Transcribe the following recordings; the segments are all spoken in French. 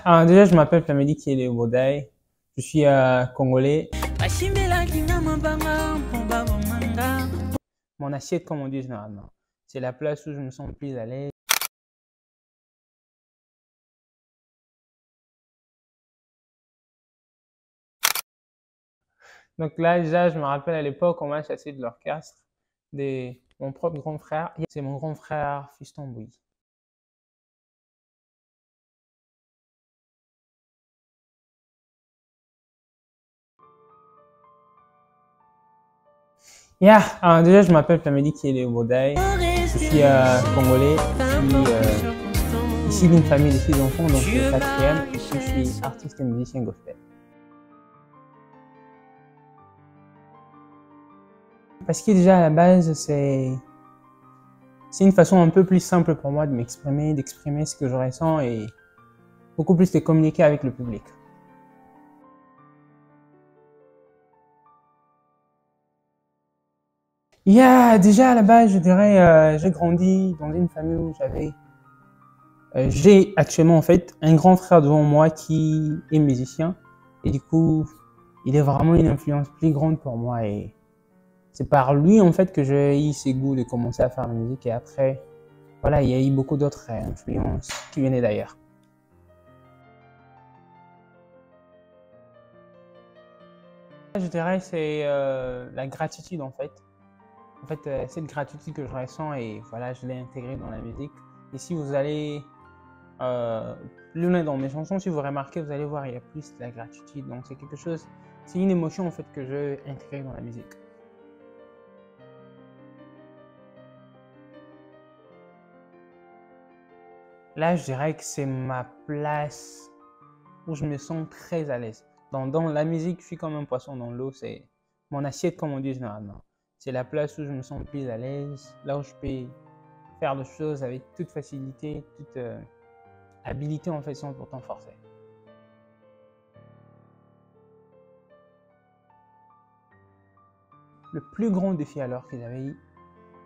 Alors déjà, je m'appelle Plamedi Kiele Bodai. Je suis congolais. Mon assiette, comme on dit généralement, c'est la place où je me sens le plus à l'aise. Donc là, déjà, je me rappelle à l'époque, on m'a chassé de l'orchestre de mon propre grand frère. C'est mon grand frère Fiston Bouy. Alors déjà, je m'appelle Plamedi Kiele Bodai. Je suis congolais. Je suis issu d'une famille de 6 enfants, donc je suis quatrième. Et puis, je suis artiste et musicien gospel. Parce que déjà, à la base, c'est une façon un peu plus simple pour moi de m'exprimer, d'exprimer ce que je ressens et beaucoup plus de communiquer avec le public. Déjà à la base, je dirais, j'ai grandi dans une famille où j'ai actuellement en fait un grand frère devant moi qui est musicien et du coup, il est vraiment une influence plus grande pour moi et c'est par lui en fait que j'ai eu ce goût de commencer à faire la musique et après, voilà, il y a eu beaucoup d'autres influences qui venaient d'ailleurs. Je dirais c'est la gratitude en fait. En fait, cette gratitude que je ressens et voilà, je l'ai intégrée dans la musique. Et si vous allez plus loin dans mes chansons, si vous remarquez, vous allez voir, il y a plus de la gratitude. Donc c'est quelque chose, c'est une émotion en fait que j'ai intégrée dans la musique. Là, je dirais que c'est ma place où je me sens très à l'aise. Dans la musique, je suis comme un poisson dans l'eau. C'est mon assiette, comme on dit généralement. C'est la place où je me sens le plus à l'aise, là où je peux faire des choses avec toute facilité, toute habilité en fait sans pourtant forcer. Le plus grand défi alors que j'avais eu,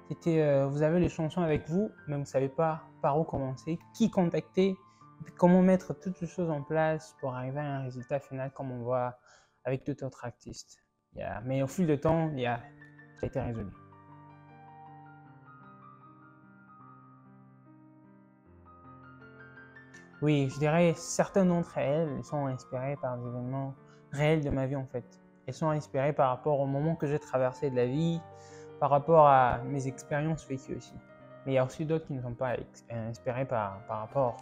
c'était vous avez les chansons avec vous, mais vous ne savez pas par où commencer, qui contacter, et puis comment mettre toutes les choses en place pour arriver à un résultat final comme on voit avec tout autre artiste. Mais au fil du temps, ça a été résolu. Oui, je dirais certaines d'entre elles sont inspirées par des événements réels de ma vie en fait. Elles sont inspirées par rapport au moment que j'ai traversé de la vie, par rapport à mes expériences vécues aussi. Mais il y a aussi d'autres qui ne sont pas inspirées par rapport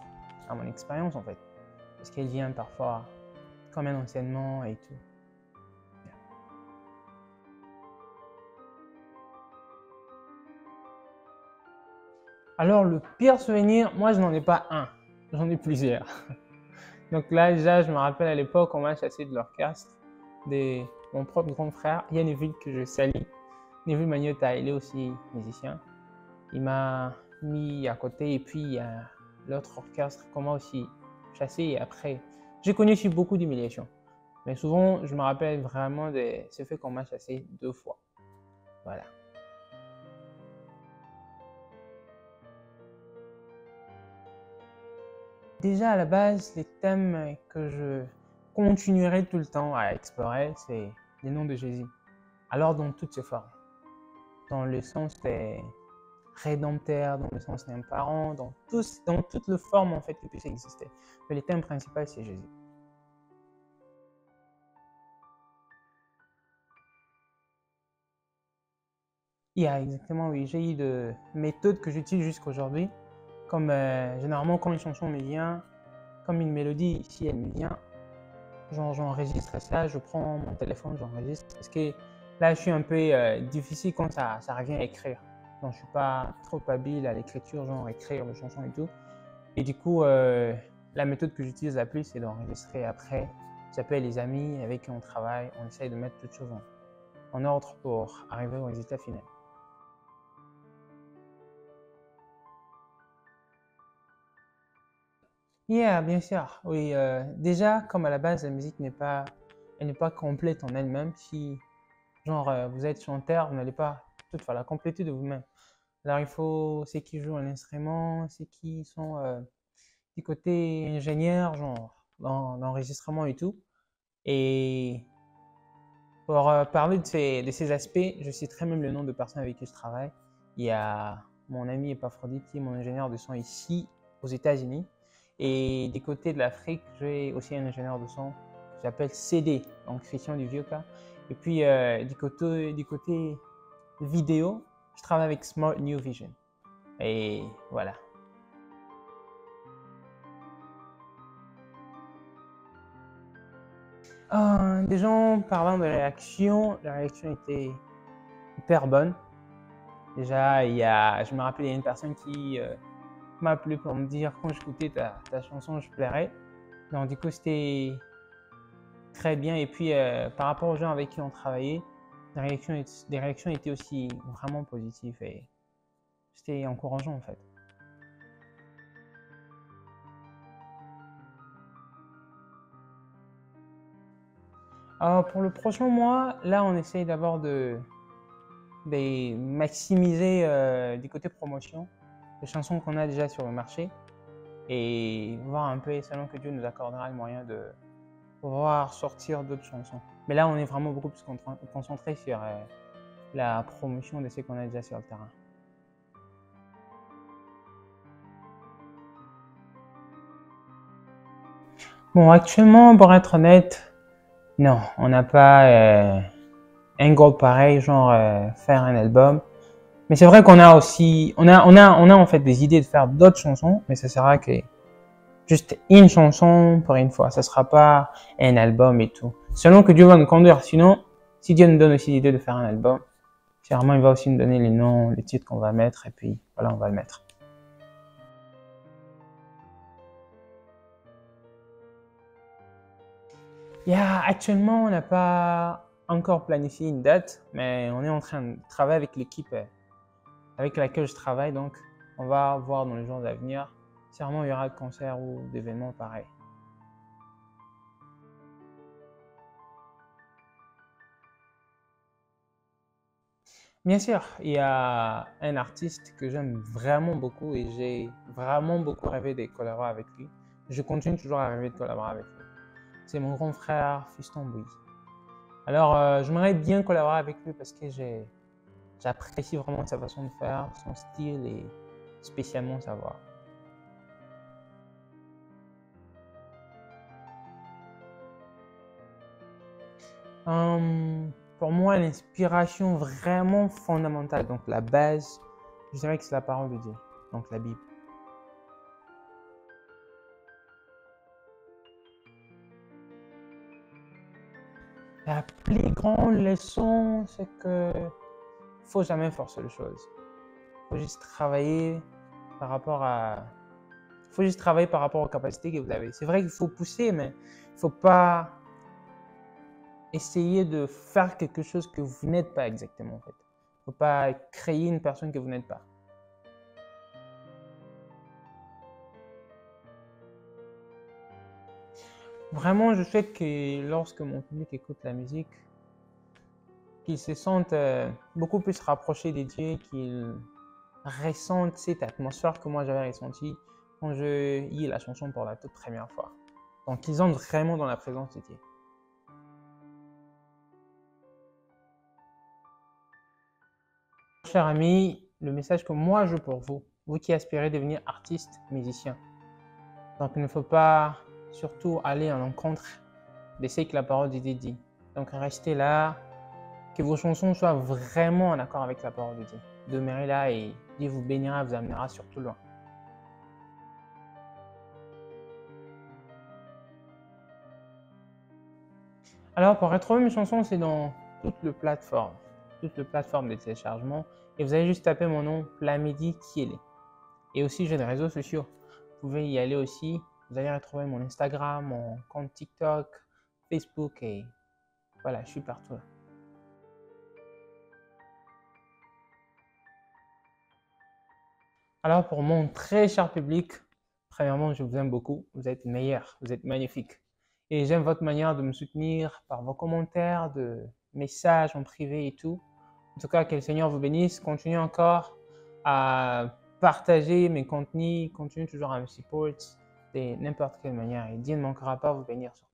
à mon expérience en fait. Parce qu'elles viennent parfois comme un enseignement et tout. Alors le pire souvenir, moi je n'en ai pas un, j'en ai plusieurs. Donc là déjà, je me rappelle à l'époque, on m'a chassé de l'orchestre de mon propre grand frère, Yann que je salue. Neville Magnota, il est aussi musicien. Il m'a mis à côté et puis il y a l'autre orchestre qu'on m'a aussi chassé et après, j'ai connu aussi beaucoup d'humiliations. Mais souvent, je me rappelle vraiment de ce fait qu'on m'a chassé 2 fois. Voilà. Déjà à la base, les thèmes que je continuerai tout le temps à explorer, c'est les noms de Jésus. Alors dans toutes ses formes. Dans le sens des rédempteur, dans le sens d'un parent, dans toutes les formes en fait qui puissent exister. Mais le thème principal, c'est Jésus. Exactement, oui. J'ai eu de méthodes que j'utilise jusqu'à aujourd'hui. Comme généralement, quand une chanson me vient, comme une mélodie, si elle me vient, j'enregistre ça, je prends mon téléphone, j'enregistre. Parce que là, je suis un peu difficile quand ça revient à écrire. Donc, je ne suis pas trop habile à l'écriture, genre écrire les chansons et tout. Et du coup, la méthode que j'utilise la plus, c'est d'enregistrer après. J'appelle les amis avec qui on travaille, on essaye de mettre toutes choses en ordre pour arriver au résultat final. Bien sûr. Oui, déjà, comme à la base, la musique elle n'est pas complète en elle-même. Si, genre, vous êtes chanteur, vous n'allez pas tout faire la complétude de vous-même. Alors, il faut ceux qui jouent un instrument, ceux qui sont du côté ingénieur, genre, d'enregistrement et tout. Et pour parler de ces aspects, je citerai même le nom de personnes avec qui je travaille. Il y a mon ami Epaphrodite qui est mon ingénieur de son ici aux États-Unis. Et du côté de l'Afrique, j'ai aussi un ingénieur de son que j'appelle CD, donc Christian du Vieux-Cas. Et puis du côté vidéo, je travaille avec Smart New Vision. Et voilà. Des gens parlant de réaction, la réaction était hyper bonne. Déjà, je me rappelle, il y a une personne qui m'a appelé pour me dire quand j'écoutais ta chanson, je pleurais. Donc du coup, c'était très bien. Et puis, par rapport aux gens avec qui on travaillait, les réactions étaient aussi vraiment positives et c'était encourageant en fait. Pour le prochain mois, là, on essaye d'abord de maximiser du côté promotion les chansons qu'on a déjà sur le marché et voir un peu, selon que Dieu nous accordera le moyen de pouvoir sortir d'autres chansons. Mais là, on est vraiment beaucoup plus concentré sur la promotion de ce qu'on a déjà sur le terrain. Bon, actuellement, pour être honnête, non, on n'a pas un goal pareil, genre faire un album. Mais c'est vrai qu'on a aussi, on a en fait des idées de faire d'autres chansons, mais ça sera que juste une chanson pour une fois. Ça sera pas un album et tout. Selon que Dieu va nous conduire. Sinon, si Dieu nous donne aussi l'idée de faire un album, sûrement il va aussi nous donner les noms, les titres qu'on va mettre et puis voilà, on va le mettre. Actuellement, on n'a pas encore planifié une date, mais on est en train de travailler avec l'équipe avec laquelle je travaille, donc on va voir dans les jours à venir. Sûrement, il y aura de concerts ou d'événements pareils. Bien sûr, il y a un artiste que j'aime vraiment beaucoup et j'ai vraiment beaucoup rêvé de collaborer avec lui. Je continue toujours à rêver de collaborer avec lui. C'est mon grand frère Fiston Bouilly. Alors, j'aimerais bien collaborer avec lui parce que j'apprécie vraiment sa façon de faire, son style et spécialement sa voix. Pour moi, l'inspiration vraiment fondamentale, donc la base, je dirais que c'est la parole de Dieu, donc la Bible. La plus grande leçon, c'est que faut jamais forcer les choses. Faut juste travailler par rapport à, faut juste travailler par rapport aux capacités que vous avez. C'est vrai qu'il faut pousser, mais il faut pas essayer de faire quelque chose que vous n'êtes pas exactement en fait. Faut pas créer une personne que vous n'êtes pas. Vraiment, je souhaite que lorsque mon public écoute la musique, qu'ils se sentent beaucoup plus rapprochés des dieux, qu'ils ressentent cette atmosphère que moi j'avais ressentie quand je lis la chanson pour la toute première fois. Donc, ils entrent vraiment dans la présence de Dieu. Chers amis, le message que moi j'ai pour vous, vous qui aspirez devenir artiste, musicien. Donc, il ne faut pas surtout aller à l'encontre de ce que la parole de Dieu dit. Donc, restez là, que vos chansons soient vraiment en accord avec la parole de Dieu. Demeurez là et Dieu vous bénira, vous amènera surtout loin. Alors, pour retrouver mes chansons, c'est dans toutes les plateformes de téléchargement. Et vous allez juste taper mon nom, Plamidi Kiele. Et aussi, j'ai des réseaux sociaux. Vous pouvez y aller aussi. Vous allez retrouver mon Instagram, mon compte TikTok, Facebook et voilà, je suis partout. Alors, pour mon très cher public, premièrement, je vous aime beaucoup. Vous êtes meilleurs, vous êtes magnifiques. Et j'aime votre manière de me soutenir par vos commentaires, de messages en privé et tout. En tout cas, que le Seigneur vous bénisse. Continuez encore à partager mes contenus, continuez toujours à me support. de n'importe quelle manière. Et Dieu ne manquera pas à vous bénir sur